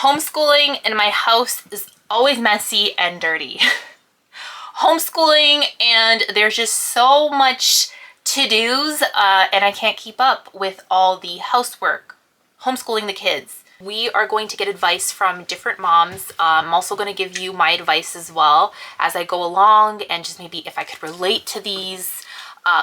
Homeschooling in my house is always messy and dirty. Homeschooling, and there's just so much to-dos and I can't keep up with all the housework. Homeschooling the kids. We are going to get advice from different moms. I'm also going to give you my advice as well as I go along, and just maybe if I could relate to these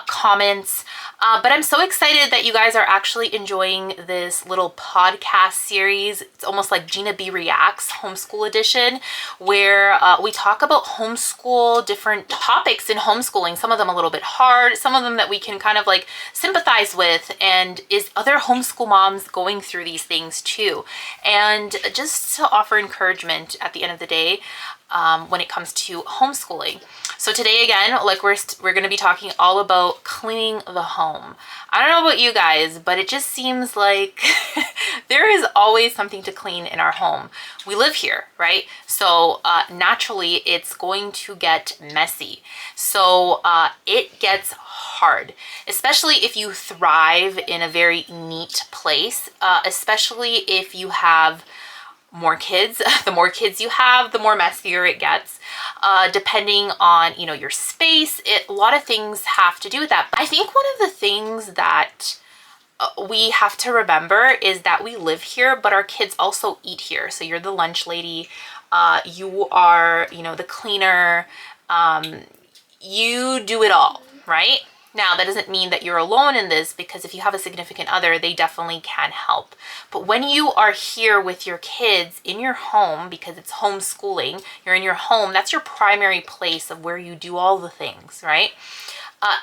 comments. But I'm so excited that you guys are actually enjoying this little podcast series. It's almost like Gina B Reacts Homeschool Edition, where we talk about homeschool, different topics in homeschooling, some of them a little bit hard, some of them that we can kind of like sympathize with, and is other homeschool moms going through these things too. And just to offer encouragement at the end of the day, when it comes to homeschooling. So today again, like we're going to be talking all about cleaning the home. I don't know about you guys, but it just seems like there is always something to clean in our home. We live here, right? So naturally it's going to get messy. So it gets hard, especially if you thrive in a very neat place, especially if you have more kids. The more kids you have, the more messier it gets, depending on, you know, your space. A lot of things have to do with that. But I think one of the things that we have to remember is that we live here, but our kids also eat here. So you're the lunch lady, you are, you know, the cleaner, you do it all, right? Now, that doesn't mean that you're alone in this, because if you have a significant other, they definitely can help. But when you are here with your kids in your home, because it's homeschooling, you're in your home, that's your primary place of where you do all the things, right?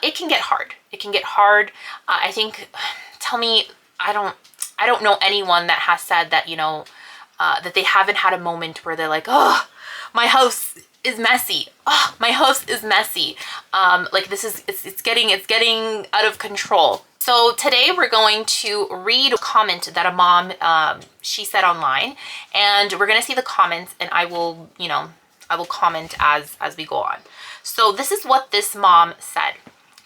It can get hard. It can get hard. I think, tell me, I don't know anyone that has said that, you know, that they haven't had a moment where they're like, oh, my house is messy. Oh, my house is messy. Like this is, it's getting out of control. So today we're going to read a comment that a mom, she said online, and we're going to see the comments, and I will, you know, I will comment as we go on. So this is what this mom said.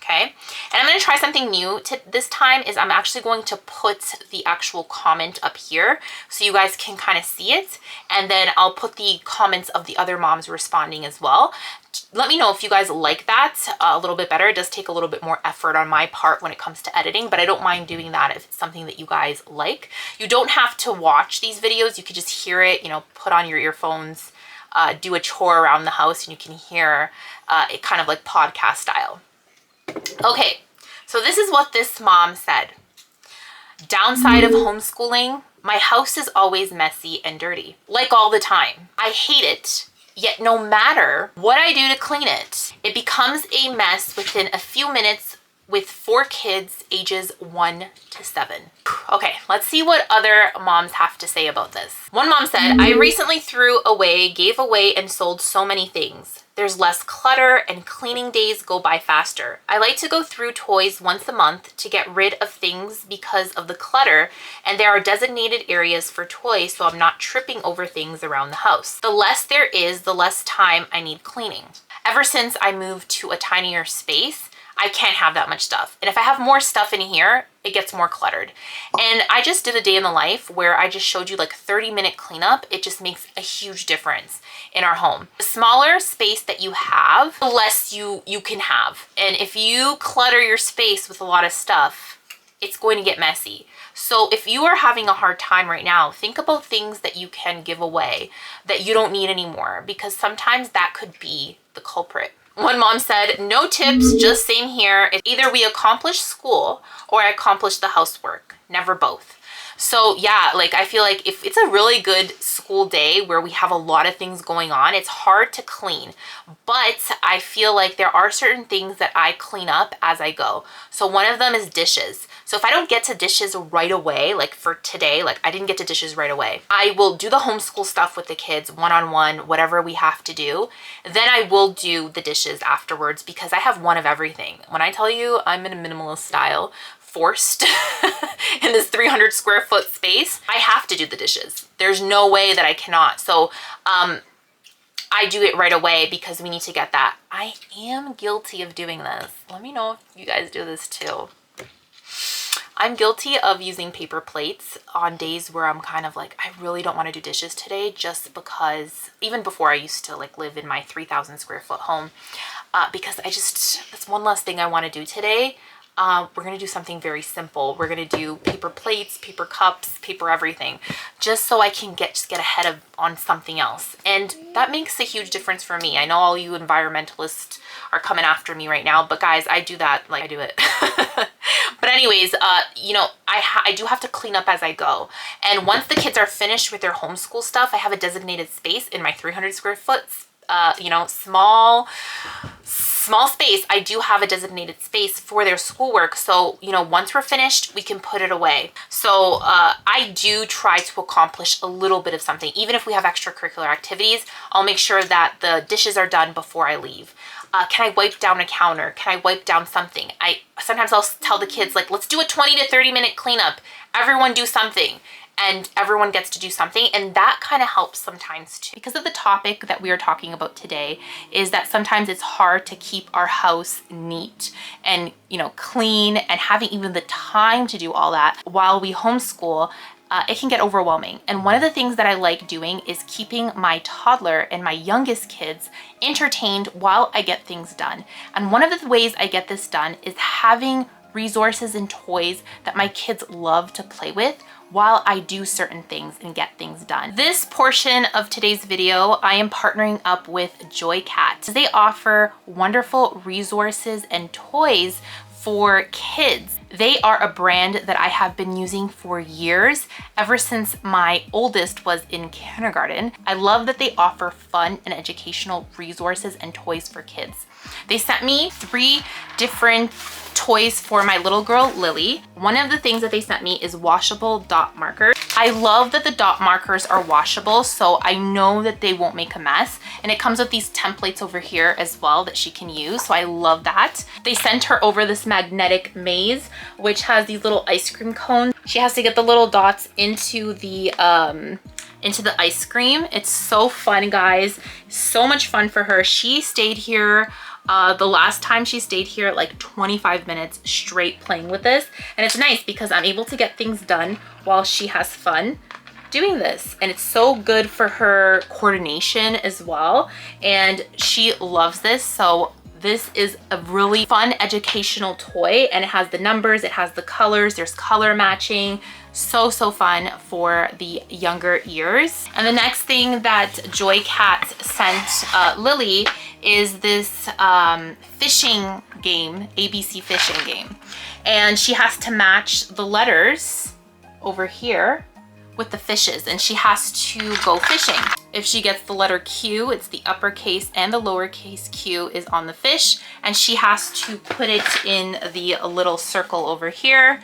Okay, and I'm going to try something new this time. Is I'm actually going to put the actual comment up here so you guys can kind of see it, and then I'll put the comments of the other moms responding as well. Let me know if you guys like that a little bit better. It does take a little bit more effort on my part when it comes to editing, but I don't mind doing that if it's something that you guys like. You don't have to watch these videos. You could just hear it, you know, put on your earphones, do a chore around the house, and you can hear it kind of like podcast style. Okay, so this is what this mom said. Downside of homeschooling, my house is always messy and dirty, like all the time. I hate it, yet no matter what I do to clean it, it becomes a mess within a few minutes with 4 kids ages 1 to 7. Okay, let's see what other moms have to say about this. One mom said, I recently threw away, gave away, and sold so many things. There's less clutter and cleaning days go by faster. I like to go through toys once a month to get rid of things because of the clutter, and there are designated areas for toys so I'm not tripping over things around the house. The less there is, the less time I need cleaning. Ever since I moved to a tinier space, I can't have that much stuff. And if I have more stuff in here, it gets more cluttered. And I just did a day in the life where I just showed you like 30-minute cleanup. It just makes a huge difference in our home. The smaller space that you have, the less you can have. And if you clutter your space with a lot of stuff, it's going to get messy. So if you are having a hard time right now, think about things that you can give away that you don't need anymore, because sometimes that could be the culprit. One mom said, no tips, just same here. Either we accomplish school or I accomplish the housework, never both. So yeah, like I feel like if it's a really good school day where we have a lot of things going on, it's hard to clean. But I feel like there are certain things that I clean up as I go. So one of them is dishes. So if I don't get to dishes right away, like for today, like I didn't get to dishes right away, I will do the homeschool stuff with the kids, one-on-one, whatever we have to do. Then I will do the dishes afterwards because I have one of everything. When I tell you I'm in a minimalist style, forced in this 300 square foot space, I have to do the dishes. There's no way that I cannot. So I do it right away because we need to get that. I am guilty of doing this. Let me know if you guys do this too. I'm guilty of using paper plates on days where I'm kind of like, I really don't want to do dishes today, just because, even before I used to like live in my 3,000 square foot home, because that's one less thing I want to do today. We're going to do something very simple. We're going to do paper plates, paper cups, paper everything, just so I can get ahead on something else. And that makes a huge difference for me. I know all you environmentalists are coming after me right now, but guys, I do that, like I do it. But anyways, you know, I do have to clean up as I go. And once the kids are finished with their homeschool stuff, I have a designated space in my 300 square foot, you know, small space. I do have a designated space for their schoolwork. So, you know, once we're finished, we can put it away. So I do try to accomplish a little bit of something. Even if we have extracurricular activities, I'll make sure that the dishes are done before I leave. Can I wipe down a counter? Can I wipe down something? Sometimes I'll tell the kids, like, let's do a 20 to 30 minute cleanup. Everyone do something. And everyone gets to do something, and that kind of helps sometimes too. Because of the topic that we are talking about today is that sometimes it's hard to keep our house neat and, you know, clean, and having even the time to do all that while we homeschool, it can get overwhelming. And one of the things that I like doing is keeping my toddler and my youngest kids entertained while I get things done. And one of the ways I get this done is having resources and toys that my kids love to play with while I do certain things and get things done. This portion of today's video, I am partnering up with JoyCat. They offer wonderful resources and toys for kids. They are a brand that I have been using for years, ever since my oldest was in kindergarten. I love that they offer fun and educational resources and toys for kids. They sent me 3 different toys for my little girl, Lily. One of the things that they sent me is washable dot markers. I love that the dot markers are washable, so I know that they won't make a mess. And it comes with these templates over here as well that she can use, so I love that. They sent her over this magnetic maze, which has these little ice cream cones. She has to get the little dots into the ice cream. It's so fun, guys. So much fun for her. She stayed here the last time she stayed here like 25 minutes straight playing with this. And it's nice because I'm able to get things done while she has fun doing this. And it's so good for her coordination as well. And she loves this. So this is a really fun educational toy, and it has the numbers, it has the colors, there's color matching. So fun for the younger ears. And the next thing that JoyCat sent Lily is this fishing game, ABC fishing game. And she has to match the letters over here with the fishes, and she has to go fishing. If she gets the letter Q, it's the uppercase and the lowercase q is on the fish, and she has to put it in the little circle over here,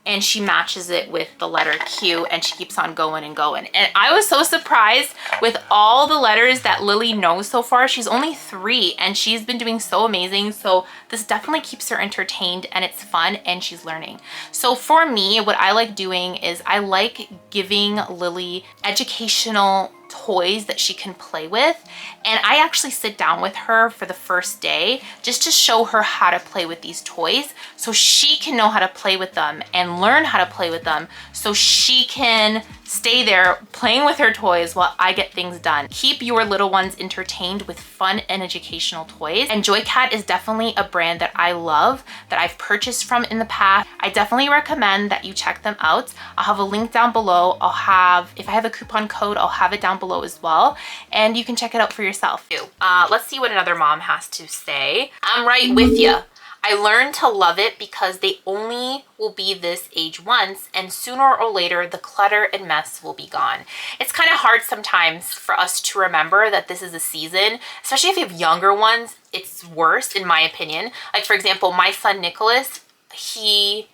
and she matches it with the letter Q, and she keeps on going and going. And I was so surprised with all the letters that Lily knows so far. She's only 3 and she's been doing so amazing. So this definitely keeps her entertained, and it's fun, and she's learning. So for me, what I like doing is I like giving Lily educational toys that she can play with, and I actually sit down with her for the first day just to show her how to play with these toys, so she can know how to play with them and learn how to play with them, so she can stay there playing with her toys while I get things done. Keep your little ones entertained with fun and educational toys. And JoyCat is definitely a brand that I love, that I've purchased from in the past. I definitely recommend that you check them out. I'll have a link down below. If I have a coupon code, I'll have it down below as well. And you can check it out for yourself too. Let's see what another mom has to say. I'm right with you. I learned to love it because they only will be this age once, and sooner or later the clutter and mess will be gone. It's kind of hard sometimes for us to remember that this is a season, especially if you have younger ones. It's worse in my opinion. Like for example, my son Nicholas, he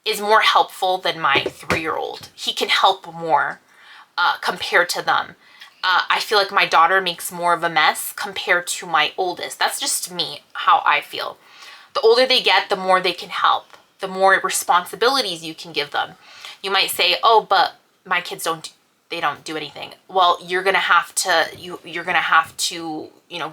is more helpful than my 3-year-old. He can help more compared to them. I feel like my daughter makes more of a mess compared to my oldest. That's just me, how I feel. The older they get, the more they can help, the more responsibilities you can give them. You might say, oh, but my kids don't they don't do anything. Well, you're gonna have to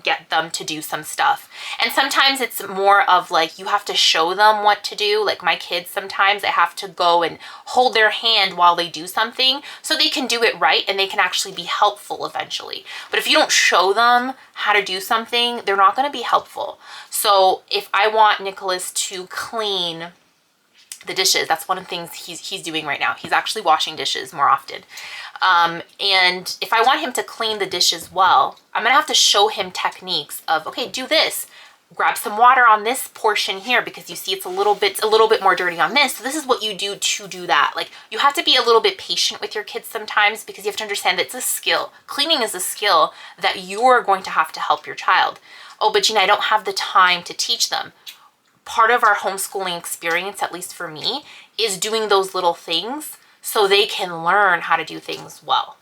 get them to do some stuff. And sometimes it's more of like you have to show them what to do. Like my kids, sometimes I have to go and hold their hand while they do something so they can do it right and they can actually be helpful eventually. But if you don't show them how to do something, they're not going to be helpful. So if I want Nicholas to clean the dishes, that's one of the things he's doing right now. He's actually washing dishes more often. And if I want him to clean the dishes well, I'm gonna have to show him techniques of, okay, do this, grab some water on this portion here because you see it's a little bit more dirty on this. So this is what you do to do that. Like you have to be a little bit patient with your kids sometimes because you have to understand that it's a skill. Cleaning is a skill that you're going to have to help your child. Oh, but Gina, I don't have the time to teach them. Part of our homeschooling experience, at least for me, is doing those little things so they can learn how to do things well.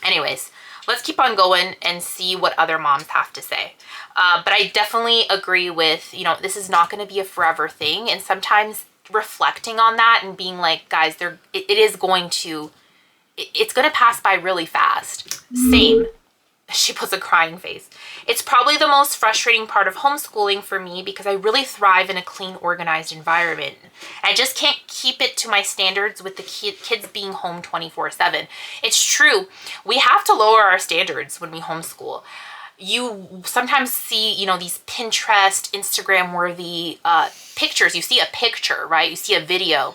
Anyways, let's keep on going and see what other moms have to say. But I definitely agree with, this is not going to be a forever thing. And sometimes reflecting on that and being like, guys, it's going to pass by really fast. Same. She puts a crying face. It's probably the most frustrating part of homeschooling for me because I really thrive in a clean, organized environment. I just can't keep it to my standards with the kids being home 24/7. It's true. We have to lower our standards when we homeschool. You sometimes see, these Pinterest, Instagram worthy pictures. You see a picture, right? You see a video.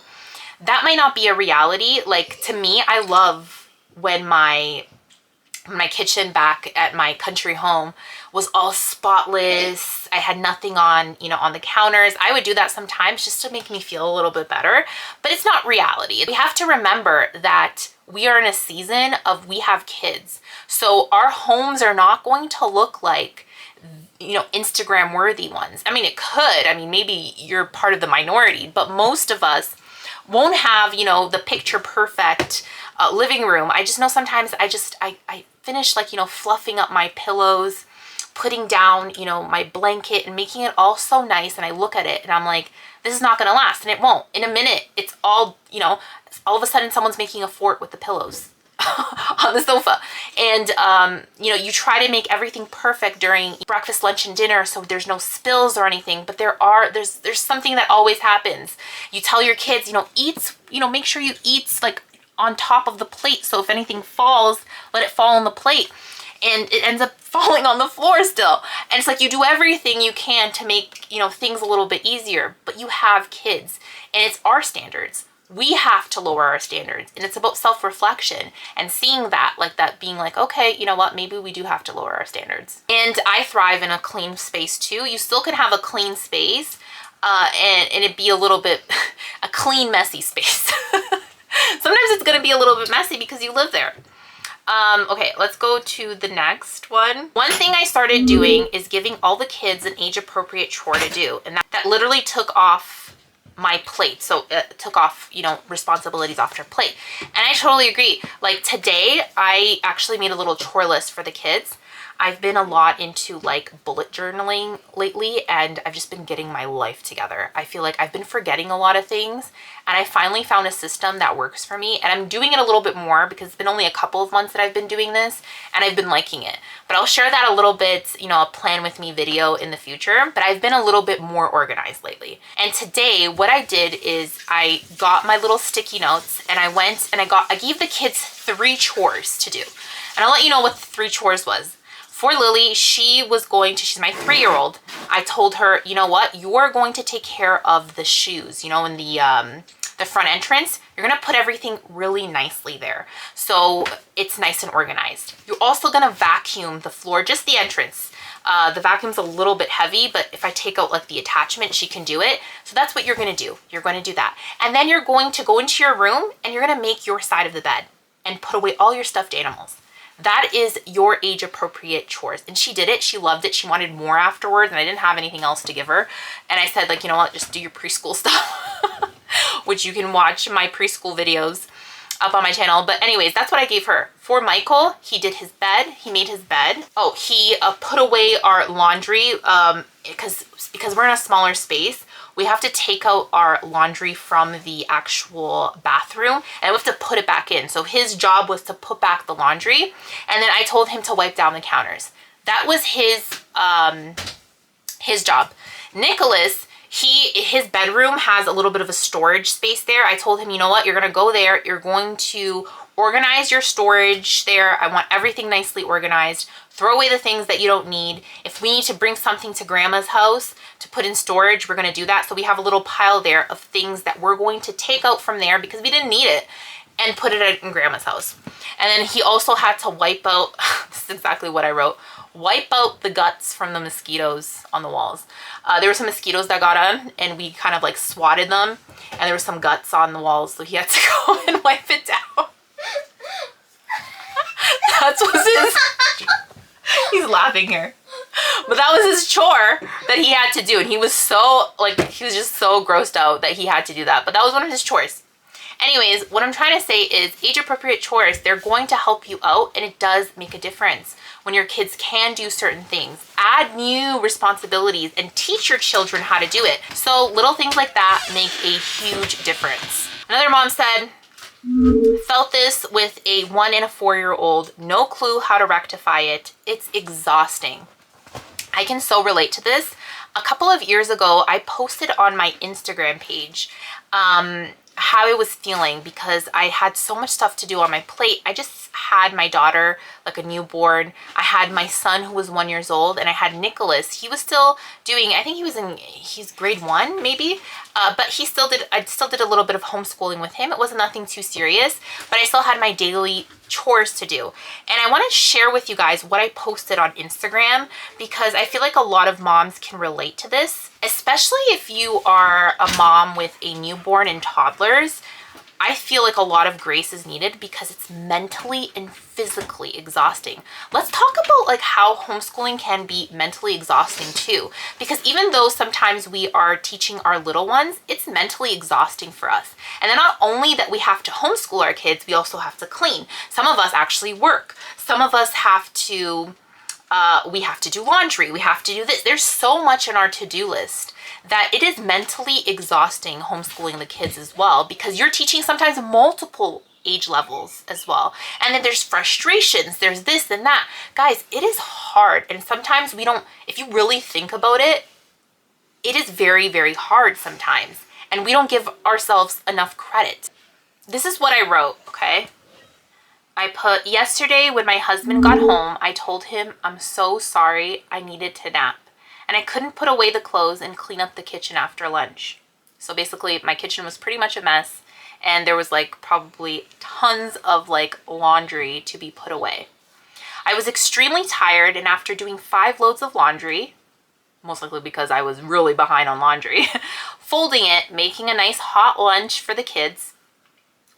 That might not be a reality. Like to me, I love when my kitchen back at my country home was all spotless. I had nothing on, on the counters. I would do that sometimes just to make me feel a little bit better, but it's not reality. We have to remember that we are in a season of we have kids. So our homes are not going to look like, Instagram worthy ones. I mean, it could. I mean, maybe you're part of the minority, but most of us won't have, the picture perfect living room. I just know sometimes I finish fluffing up my pillows, putting down, my blanket and making it all so nice. And I look at it and I'm like, this is not going to last. And it won't. In a minute, it's all, all of a sudden someone's making a fort with the pillows on the sofa. And, you try to make everything perfect during breakfast, lunch, and dinner so there's no spills or anything. But there's something that always happens. You tell your kids, make sure you eat like on top of the plate. So if anything falls, let it fall on the plate. And it ends up falling on the floor still. And it's like you do everything you can to make, things a little bit easier. But you have kids and it's our standards. We have to lower our standards. And it's about self-reflection and seeing that, being like, okay, you know what, maybe we do have to lower our standards. And I thrive in a clean space too. You still can have a clean space and it be a little bit, a clean, messy space. Sometimes it's going to be a little bit messy because you live there. Okay, let's go to the next one. One thing I started doing is giving all the kids an age-appropriate chore to do. And that literally took off my plate. So it took off, responsibilities off their plate. And I totally agree. Like today, I actually made a little chore list for the kids. I've been a lot into bullet journaling lately and I've just been getting my life together. I feel like I've been forgetting a lot of things and I finally found a system that works for me and I'm doing it a little bit more because it's been only a couple of months that I've been doing this and I've been liking it. But I'll share that a little bit, a plan with me video in the future, but I've been a little bit more organized lately. And today what I did is I got my little sticky notes and I went and I gave the kids 3 chores to do. And I'll let you know what the 3 chores was. For Lily, she's my 3-year-old. I told her, you know what, you're going to take care of the shoes, in the front entrance. You're gonna put everything really nicely there. So it's nice and organized. You're also gonna vacuum the floor, just the entrance. The vacuum's a little bit heavy, but if I take out the attachment, she can do it. So that's what you're gonna do. You're gonna do that. And then you're going to go into your room and you're gonna make your side of the bed and put away all your stuffed animals. That is your age-appropriate chores. And she did it. She loved it. She wanted more afterwards, and I didn't have anything else to give her. And I said, you know what, just do your preschool stuff, which you can watch my preschool videos up on my channel. But anyways, that's what I gave her. For Michael, he did his bed. He made his bed. Oh, he put away our laundry because we're in a smaller space. we have to take out our laundry from the actual bathroom and we have to put it back in. So his job was to put back the laundry, and then I told him to wipe down the counters. That was his job. Nicholas, his bedroom has a little bit of a storage space there. I told him, you know what, you're gonna go there, you're going to organize your storage there. I want everything nicely organized. Throw away the things that you don't need. If we need to bring something to grandma's house to put in storage, we're gonna do that. So we have a little pile there of things that we're going to take out from there because we didn't need it, and put it in grandma's house. And then he also had to wipe out, this is exactly what I wrote, wipe out the guts from the mosquitoes on the walls. There were some mosquitoes that got on and we kind of like swatted them, and there was some guts on the walls, so he had to go and wipe it down. That was his, he's laughing here. But that was his chore that he had to do, and he was so, like, he was just so grossed out that he had to do that. But that was one of his chores. Anyways, what I'm trying to say is age-appropriate chores, they're going to help you out, and it does make a difference when your kids can do certain things. Add new responsibilities and teach your children how to do it. So little things like that make a huge difference. Another mom said, felt this with a 1 and a 4-year-old, no clue how to rectify it. It's exhausting. I can so relate to this. A couple of years ago, I posted on my Instagram page how I was feeling because I had so much stuff to do on my plate. I just had my daughter, like a newborn. I had my son who was 1 year old, and I had Nicholas. He was still doing, I think he's grade 1 maybe, but I still did a little bit of homeschooling with him. It wasn't nothing too serious, but I still had my daily chores to do. And I want to share with you guys what I posted on Instagram because I feel like a lot of moms can relate to this, especially if you are a mom with a newborn and toddlers. I feel like a lot of grace is needed because it's mentally and physically exhausting. Let's talk about like how homeschooling can be mentally exhausting too, because even though sometimes we are teaching our little ones, it's mentally exhausting for us. And then not only that we have to homeschool our kids, we also have to clean. Some of us actually work. Some of us have to we have to do laundry, we have to do this. There's so much in our to-do list that it is mentally exhausting homeschooling the kids as well, because you're teaching sometimes multiple age levels as well. And then there's frustrations, there's this and that. Guys, it is hard. And sometimes we don't, if you really think about it, it is very, very hard sometimes. And we don't give ourselves enough credit. This is what I wrote, okay? I put, yesterday when my husband got home, I told him I'm so sorry, I needed to nap. And I couldn't put away the clothes and clean up the kitchen after lunch. So basically my kitchen was pretty much a mess, and there was like probably tons of like laundry to be put away. I was extremely tired, and after doing 5 loads of laundry, most likely because I was really behind on laundry, folding it, making a nice hot lunch for the kids,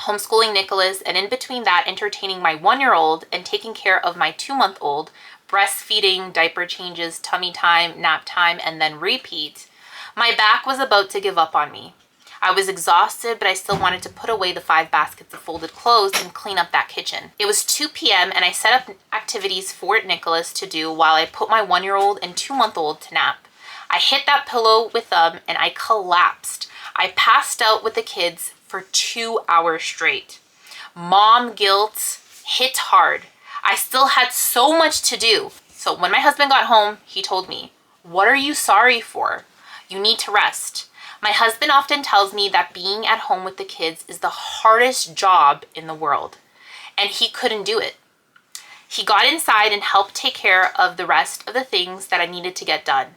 homeschooling Nicholas, and in between that, entertaining my 1-year-old and taking care of my 2-month-old, breastfeeding, diaper changes, tummy time, nap time, and then repeat, my back was about to give up on me. I was exhausted, but I still wanted to put away the 5 baskets of folded clothes and clean up that kitchen. It was 2 p.m. and I set up activities for Nicholas to do while I put my 1-year-old and 2-month-old to nap. I hit that pillow with them and I collapsed. I passed out with the kids for 2 hours straight. Mom guilt hit hard. I still had so much to do. So when my husband got home, he told me, "What are you sorry for? You need to rest." My husband often tells me that being at home with the kids is the hardest job in the world, and he couldn't do it. He got inside and helped take care of the rest of the things that I needed to get done.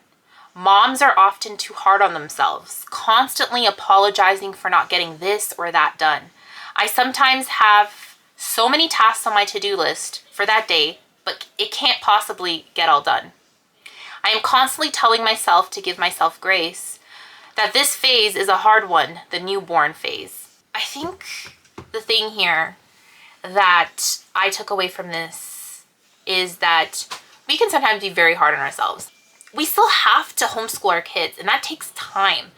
Moms are often too hard on themselves, constantly apologizing for not getting this or that done. I sometimes have so many tasks on my to-do list for that day, but it can't possibly get all done. I am constantly telling myself to give myself grace, that this phase is a hard one, the newborn phase. I think the thing here that I took away from this is that we can sometimes be very hard on ourselves. We still have to homeschool our kids, and that takes time.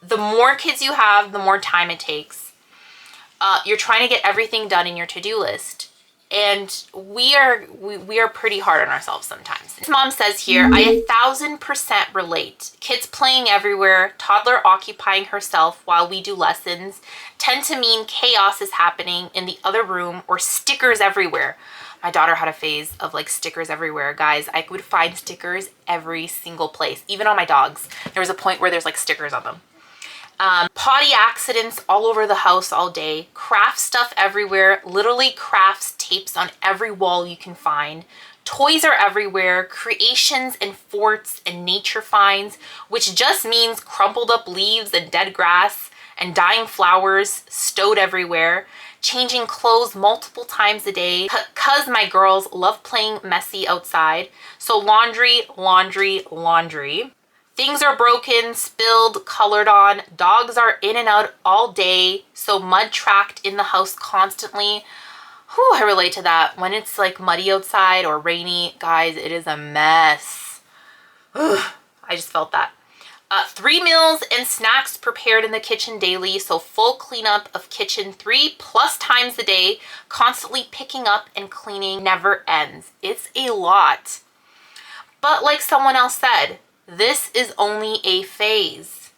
The more kids you have, the more time it takes. You're trying to get everything done in your to-do list. And we are pretty hard on ourselves sometimes. This mom says here, I 1000% relate. Kids playing everywhere, toddler occupying herself while we do lessons, tend to mean chaos is happening in the other room or stickers everywhere. My daughter had a phase of like stickers everywhere. Guys, I would find stickers every single place, even on my dogs. There was a point where there's like stickers on them. Potty accidents all over the house all day, craft stuff everywhere, literally crafts, tapes on every wall you can find. Toys are everywhere, creations and forts and nature finds, which just means crumpled up leaves and dead grass and dying flowers stowed everywhere. Changing clothes multiple times a day because my girls love playing messy outside. So laundry, laundry, laundry. Things are broken, spilled, colored on. Dogs are in and out all day, so mud tracked in the house constantly. Whew, I relate to that. When it's like muddy outside or rainy, guys, it is a mess. Ugh, I just felt that. 3 meals and snacks prepared in the kitchen daily, so full cleanup of kitchen 3+ times a day, constantly picking up and cleaning never ends. It's a lot. But like someone else said, this is only a phase.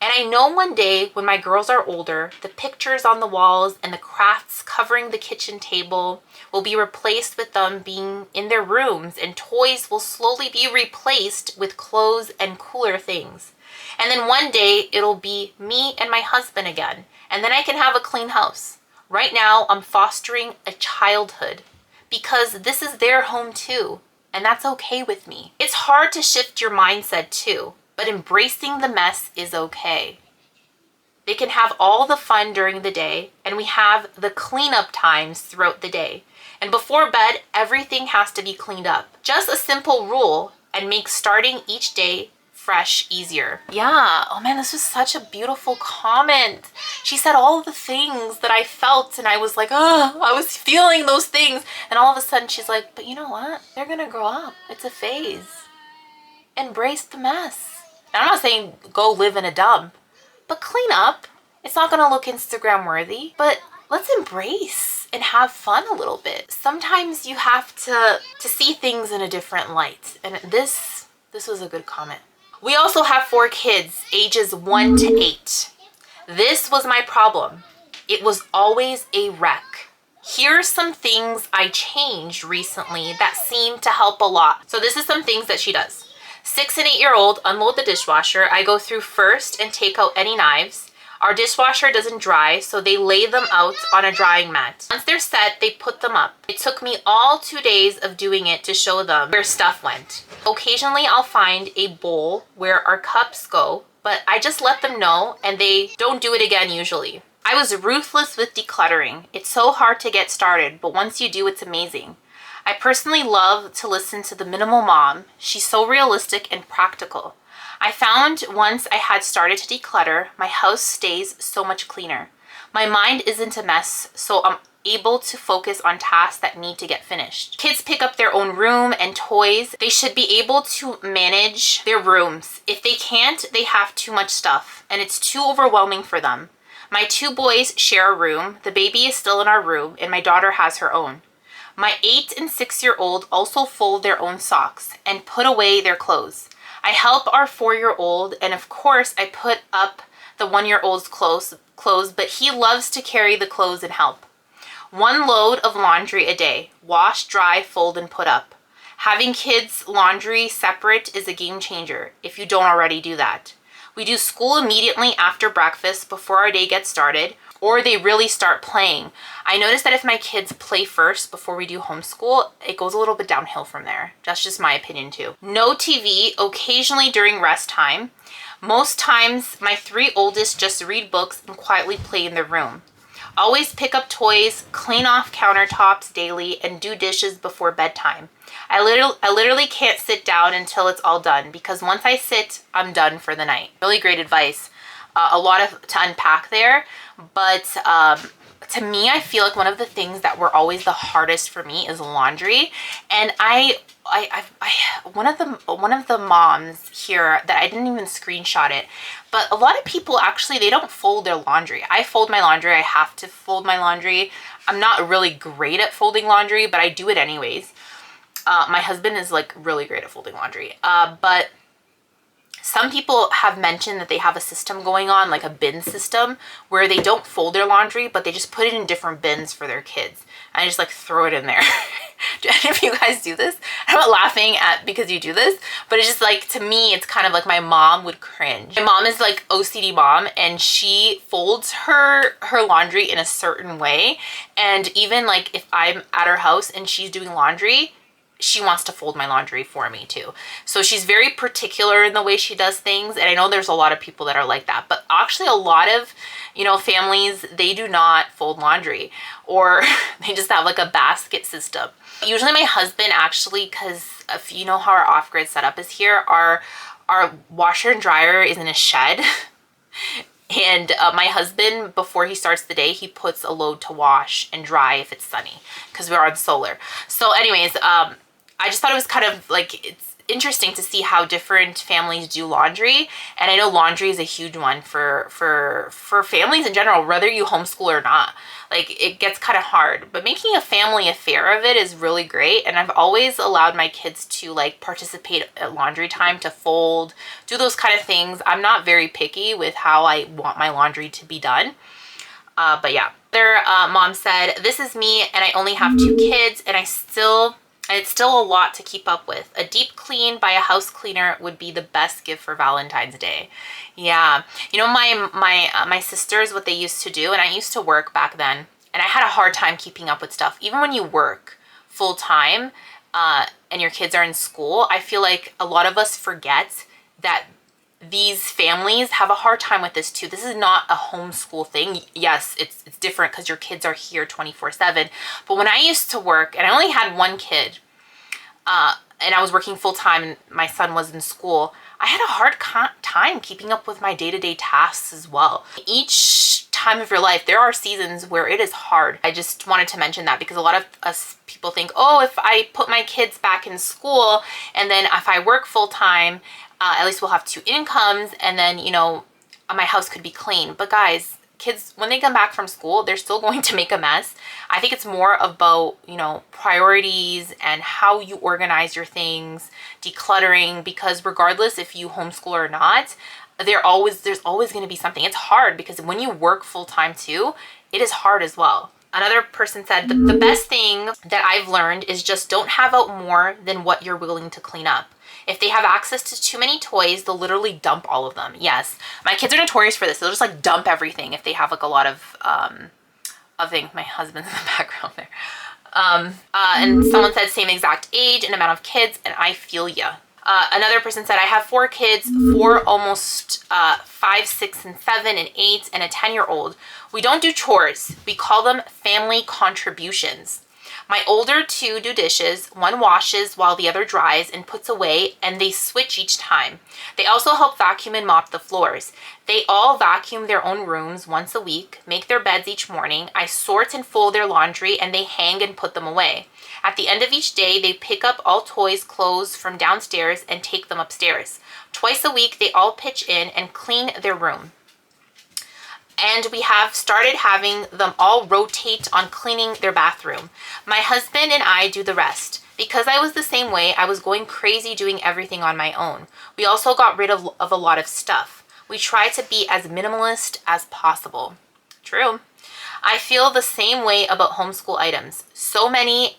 And I know one day when my girls are older, the pictures on the walls and the crafts covering the kitchen table will be replaced with them being in their rooms, and toys will slowly be replaced with clothes and cooler things. And then one day it'll be me and my husband again, and then I can have a clean house. Right now I'm fostering a childhood because this is their home too. And that's okay with me. It's hard to shift your mindset too, but embracing the mess is okay. They can have all the fun during the day, and we have the cleanup times throughout the day. And before bed, everything has to be cleaned up. Just a simple rule, and makes starting each day fresh easier. Yeah, oh man, this was such a beautiful comment. She said all the things that I felt, and I was like, oh, I was feeling those things. And all of a sudden she's like, but you know what? They're gonna grow up. It's a phase. Embrace the mess. And I'm not saying go live in a dump, but clean up. It's not gonna look Instagram worthy, but let's embrace and have fun a little bit. Sometimes you have to see things in a different light. And this was a good comment. We also have 4 kids, ages 1 to 8. This was my problem. It was always a wreck. Here's some things I changed recently that seem to help a lot. So this is some things that she does. 6 and 8-year-old unload the dishwasher. I go through first and take out any knives. Our dishwasher doesn't dry, so they lay them out on a drying mat. Once they're set, they put them up. It took me all 2 days of doing it to show them where stuff went. Occasionally, I'll find a bowl where our cups go, but I just let them know and they don't do it again usually. I was ruthless with decluttering. It's so hard to get started, but once you do, it's amazing. I personally love to listen to the Minimal Mom. She's so realistic and practical. I found once I had started to declutter, my house stays so much cleaner. My mind isn't a mess, so I'm able to focus on tasks that need to get finished. Kids pick up their own room and toys. They should be able to manage their rooms. If they can't, they have too much stuff, and it's too overwhelming for them. My 2 boys share a room. The baby is still in our room, and my daughter has her own. My 8 and 6-year-old also fold their own socks and put away their clothes. I help our 4-year-old, and of course I put up the 1-year-old's clothes, but he loves to carry the clothes and help. 1 load of laundry a day. Wash, dry, fold, and put up. Having kids' laundry separate is a game changer if you don't already do that. We do school immediately after breakfast before our day gets started, or they really start playing. I notice that if my kids play first before we do homeschool, it goes a little bit downhill from there. That's just my opinion too. No TV, occasionally during rest time. Most times, my 3 oldest just read books and quietly play in their room. Always pick up toys, clean off countertops daily, and do dishes before bedtime. I literally can't sit down until it's all done, because once I sit, I'm done for the night. Really great advice. A lot to unpack there, but to me, I feel like one of the things that were always the hardest for me is laundry. And one of the moms here that I didn't even screenshot it, but a lot of people actually, they don't fold their laundry. I fold my laundry. I have to fold my laundry. I'm not really great at folding laundry, but I do it anyways. My husband is like really great at folding laundry. But some people have mentioned that they have a system going on, like a bin system, where they don't fold their laundry, but they just put it in different bins for their kids. And I just like throw it in there. Do any of you guys do this? I'm not laughing at because you do this, but it's just like, to me, it's kind of like my mom would cringe. My mom is like OCD mom, and she folds her laundry in a certain way. And even like if I'm at her house and she's doing laundry, she wants to fold my laundry for me too. So she's very particular in the way she does things. And I know there's a lot of people that are like that, but actually a lot of, you know, families, they do not fold laundry, or they just have like a basket system. Usually my husband actually, because if you know how our off-grid setup is here, our washer and dryer is in a shed. And my husband, before he starts the day, he puts a load to wash and dry if it's sunny, because we're on solar. So anyways, I just thought it was kind of like, it's interesting to see how different families do laundry. And I know laundry is a huge one for families in general, whether you homeschool or not. Like, it gets kind of hard, but making a family affair of it is really great. And I've always allowed my kids to like participate at laundry time, to fold, do those kind of things. I'm not very picky with how I want my laundry to be done. But yeah, their mom said, "This is me, and I only have 2 kids, and it's still a lot to keep up with. A deep clean by a house cleaner would be the best gift for Valentine's Day." Yeah, you know, my sisters, what they used to do, and I used to work back then, and I had a hard time keeping up with stuff. Even when you work full time and your kids are in school, I feel like a lot of us forget that these families have a hard time with this too. This is not a homeschool thing. Yes, it's different because your kids are here 24/7. But when I used to work, and I only had 1 kid, and I was working full time and my son was in school, I had a hard time keeping up with my day-to-day tasks as well. Each time of your life, there are seasons where it is hard. I just wanted to mention that because a lot of us people think, oh, if I put my kids back in school and then if I work full time, at least we'll have 2 incomes, and then, you know, my house could be clean. But guys, kids, when they come back from school, they're still going to make a mess. I think it's more about, you know, priorities and how you organize your things, decluttering, because regardless if you homeschool or not, there's always going to be something. It's hard because when you work full time too, it is hard as well. Another person said, the best thing that I've learned is just don't have out more than what you're willing to clean up. If they have access to too many toys, they'll literally dump all of them. Yes, my kids are notorious for this. They'll just like dump everything if they have like a lot of things. My husband's in the background there. And someone said same exact age and amount of kids, and I feel ya. Another person said, I have 4 kids, 4 almost 5, 6, and 7, and 8, and a 10-year-old. We don't do chores. We call them family contributions. My older 2 do dishes, 1 washes while the other dries and puts away, and they switch each time. They also help vacuum and mop the floors. They all vacuum their own rooms once a week, make their beds each morning. I sort and fold their laundry, and they hang and put them away. At the end of each day, they pick up all toys, clothes from downstairs and take them upstairs. Twice a week, they all pitch in and clean their room. And we have started having them all rotate on cleaning their bathroom. My husband and I do the rest. Because I was the same way, I was going crazy doing everything on my own. We also got rid of a lot of stuff. We try to be as minimalist as possible. True. I feel the same way about homeschool items. So many,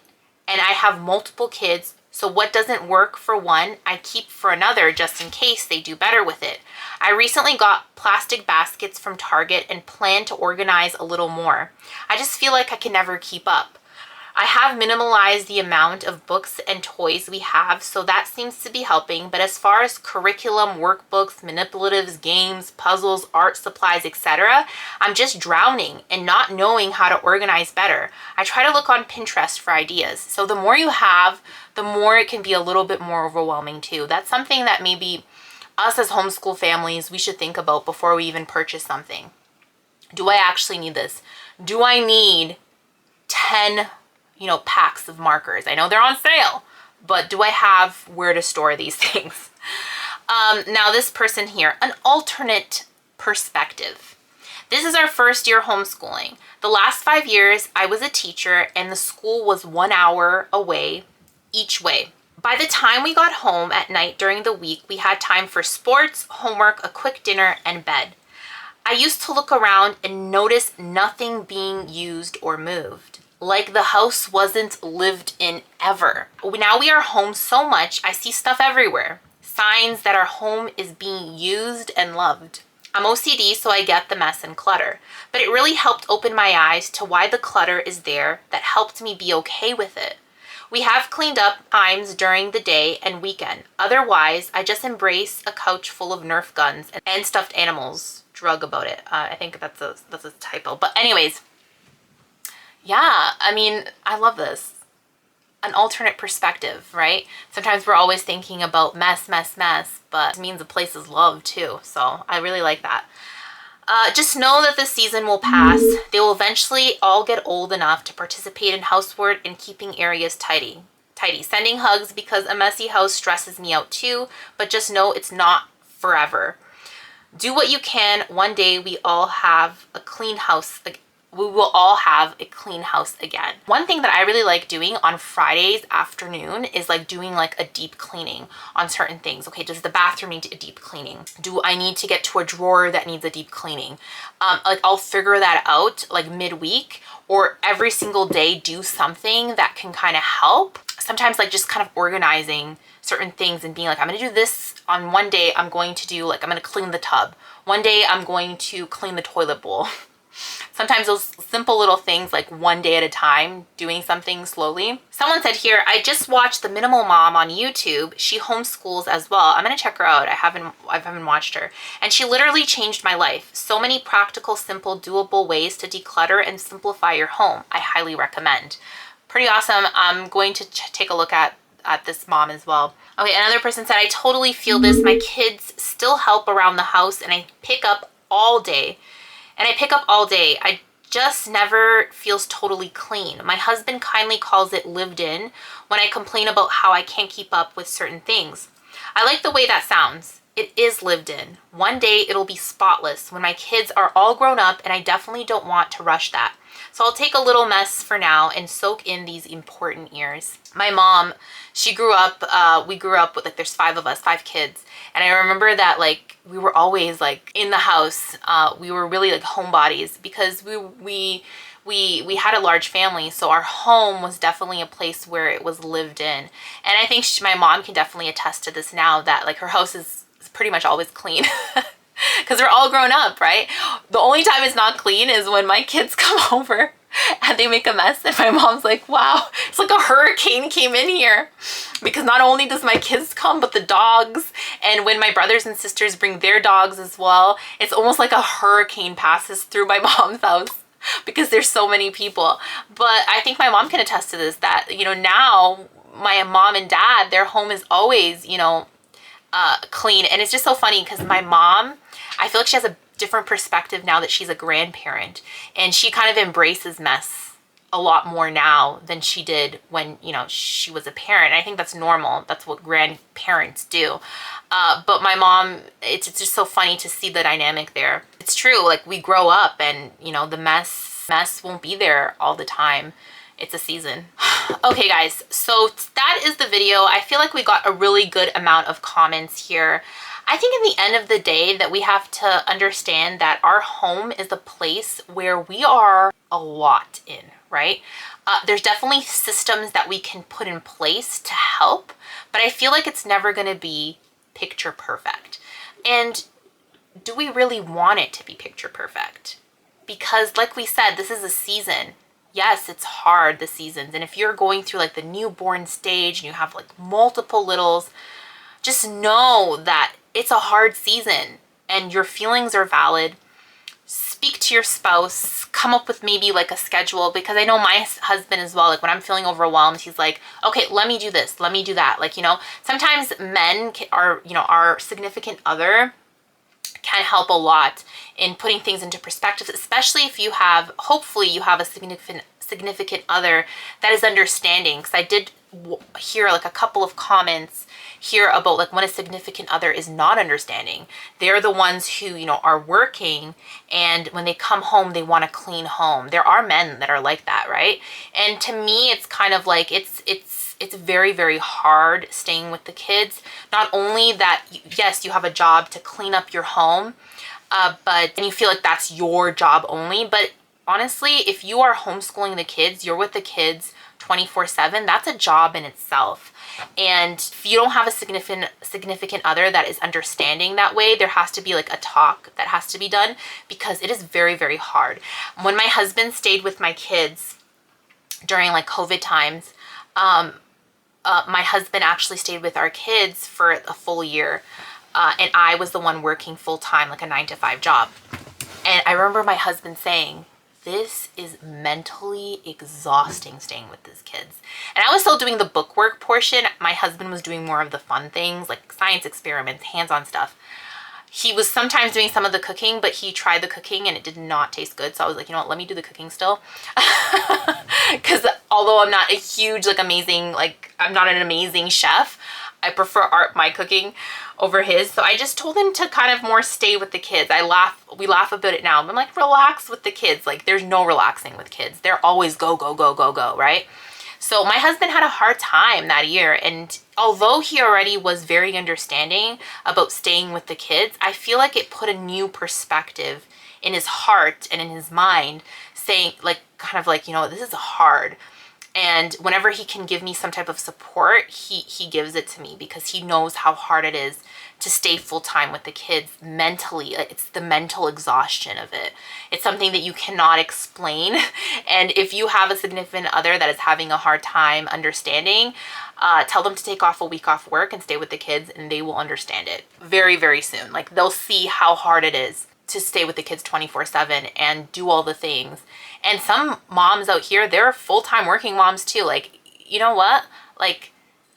and I have multiple kids, so what doesn't work for one, I keep for another just in case they do better with it. I recently got plastic baskets from Target and plan to organize a little more. I just feel like I can never keep up. I have minimalized the amount of books and toys we have, so that seems to be helping. But as far as curriculum, workbooks, manipulatives, games, puzzles, art supplies, etc., I'm just drowning and not knowing how to organize better. I try to look on Pinterest for ideas. So the more you have, the more it can be a little bit more overwhelming too. That's something that maybe us as homeschool families, we should think about before we even purchase something. Do I actually need this? Do I need 10, packs of markers? I know they're on sale, but do I have where to store these things? Now this person here, an alternate perspective. This is our first year homeschooling. The last 5 years, I was a teacher and the school was 1 hour away each way. By the time we got home at night during the week, we had time for sports, homework, a quick dinner, and bed. I used to look around and notice nothing being used or moved. Like the house wasn't lived in ever. Now we are home so much, I see stuff everywhere. Signs that our home is being used and loved. I'm OCD, so I get the mess and clutter. But it really helped open my eyes to why the clutter is there that helped me be okay with it. We have cleaned up times during the day and weekend. Otherwise, I just embrace a couch full of Nerf guns and stuffed animals. Drug about it. I think that's a typo. But anyways, yeah, I mean, I love this. An alternate perspective, right? Sometimes we're always thinking about mess, but it means a place is loved too. So I really like that. Just know that this season will pass. They will eventually all get old enough to participate in housework and keeping areas tidy. Sending hugs because a messy house stresses me out too, but just know it's not forever. Do what you can. One day we all have a clean house. We will all have a clean house again. One thing that I really like doing on Fridays afternoon is like doing like a deep cleaning on certain things. Okay, does the bathroom need a deep cleaning? Do I need to get to a drawer that needs a deep cleaning? Like I'll figure that out like midweek, or every single day do something that can kind of help. Sometimes like just kind of organizing certain things and being like, I'm gonna do this on one day. I'm going to clean the tub. One day I'm going to clean the toilet bowl. Sometimes those simple little things, like one day at a time, doing something slowly. Someone said here, I just watched The Minimal Mom on YouTube. She homeschools as well. I'm gonna check her out. I haven't watched her. And she literally changed my life. So many practical, simple, doable ways to declutter and simplify your home. I highly recommend. Pretty awesome. I'm going to take a look at this mom as well. Okay, another person said, I totally feel this. My kids still help around the house and I pick up all day. I just never feels totally clean. My husband kindly calls it lived in when I complain about how I can't keep up with certain things. I like the way that sounds. It is lived in. One day it'll be spotless when my kids are all grown up, and I definitely don't want to rush that. So I'll take a little mess for now and soak in these important years. My mom, we grew up with, like, there's 5 of us, 5 kids. And I remember that, like, we were always, like, in the house. We were really, like, homebodies because we had a large family. So our home was definitely a place where it was lived in. And I think my mom can definitely attest to this now, that, like, her house is pretty much always clean. Because we're all grown up, right? The only time it's not clean is when my kids come over and they make a mess, and my mom's like, wow, it's like a hurricane came in here. Because not only does my kids come, but the dogs, and when my brothers and sisters bring their dogs as well, it's almost like a hurricane passes through my mom's house because there's so many people. But I think my mom can attest to this, that, now my mom and dad, their home is always, clean. And it's just so funny because my mom, I feel like she has a different perspective now that she's a grandparent, and she kind of embraces mess a lot more now than she did when, she was a parent. I think that's normal. That's what grandparents do. But my mom, it's just so funny to see the dynamic there. It's true. Like, we grow up and, the mess won't be there all the time. It's a season. Okay, guys, so that is the video. I feel like we got a really good amount of comments here. I think in the end of the day that we have to understand that our home is a place where we are a lot in, right? There's definitely systems that we can put in place to help, but I feel like it's never going to be picture perfect. And do we really want it to be picture perfect? Because like we said, this is a season. Yes, it's hard, the seasons. And if you're going through like the newborn stage and you have like multiple littles, just know that it's a hard season and your feelings are valid. Speak to your spouse, come up with maybe like a schedule, because I know my husband as well, like when I'm feeling overwhelmed, he's like, okay, let me do this, let me do that. Like, sometimes men are, our significant other can help a lot in putting things into perspective, especially if you have, hopefully you have a significant other that is understanding. Because I did hear like a couple of comments here about like when a significant other is not understanding. They're the ones who, you know, are working, and when they come home they want to clean home. There are men that are like that, right? And to me it's kind of like it's very, very hard staying with the kids. Not only that, yes, you have a job to clean up your home, and you feel like that's your job only. But honestly, if you are homeschooling the kids, you're with the kids 24/7, that's a job in itself. And if you don't have a significant other that is understanding that way, there has to be like a talk that has to be done, because it is very, very hard. When my husband stayed with my kids during like COVID times, my husband actually stayed with our kids for a full year. And I was the one working full time, like a 9-to-5 job. And I remember my husband saying, this is mentally exhausting staying with these kids. And I was still doing the bookwork portion. My husband was doing more of the fun things, like science experiments, hands-on stuff. He was sometimes doing some of the cooking, but he tried the cooking and it did not taste good. So I was like, you know what, let me do the cooking still. Because although I'm not a huge, like amazing, like I'm not an amazing chef, I prefer my cooking over his. So I just told him to kind of more stay with the kids. We laugh about it now. I'm like, relax with the kids. Like there's no relaxing with kids. They're always go, go, go, go, go, right? So my husband had a hard time that year. And although he already was very understanding about staying with the kids, I feel like it put a new perspective in his heart and in his mind, saying like, kind of like, you know, this is hard. And whenever he can give me some type of support, he gives it to me, because he knows how hard it is to stay full-time with the kids mentally. It's the mental exhaustion of it. It's something that you cannot explain. And if you have a significant other that is having a hard time understanding, tell them to take off a week off work and stay with the kids, and they will understand it very, very soon. Like they'll see how hard it is to stay with the kids 24/7 and do all the things. And some moms out here, they're full-time working moms too. Like, you know what? Like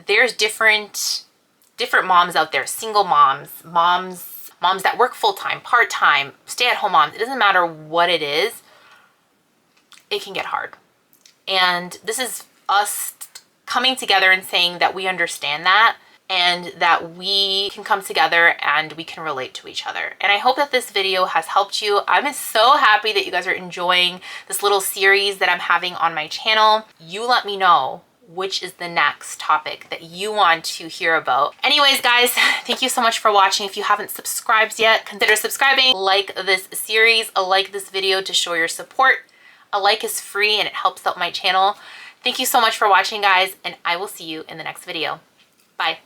there's different moms out there, single moms that work full-time, part-time, stay-at-home moms. It doesn't matter what it is. It can get hard. And this is us coming together and saying that we understand that, and that we can come together and we can relate to each other. And I hope that this video has helped you. I'm so happy that you guys are enjoying this little series that I'm having on my channel. You let me know which is the next topic that you want to hear about. Anyways, guys, thank you so much for watching. If you haven't subscribed yet, consider subscribing. Like this series, like this video to show your support. A like is free and it helps out my channel. Thank you so much for watching, guys, and I will see you in the next video. Bye.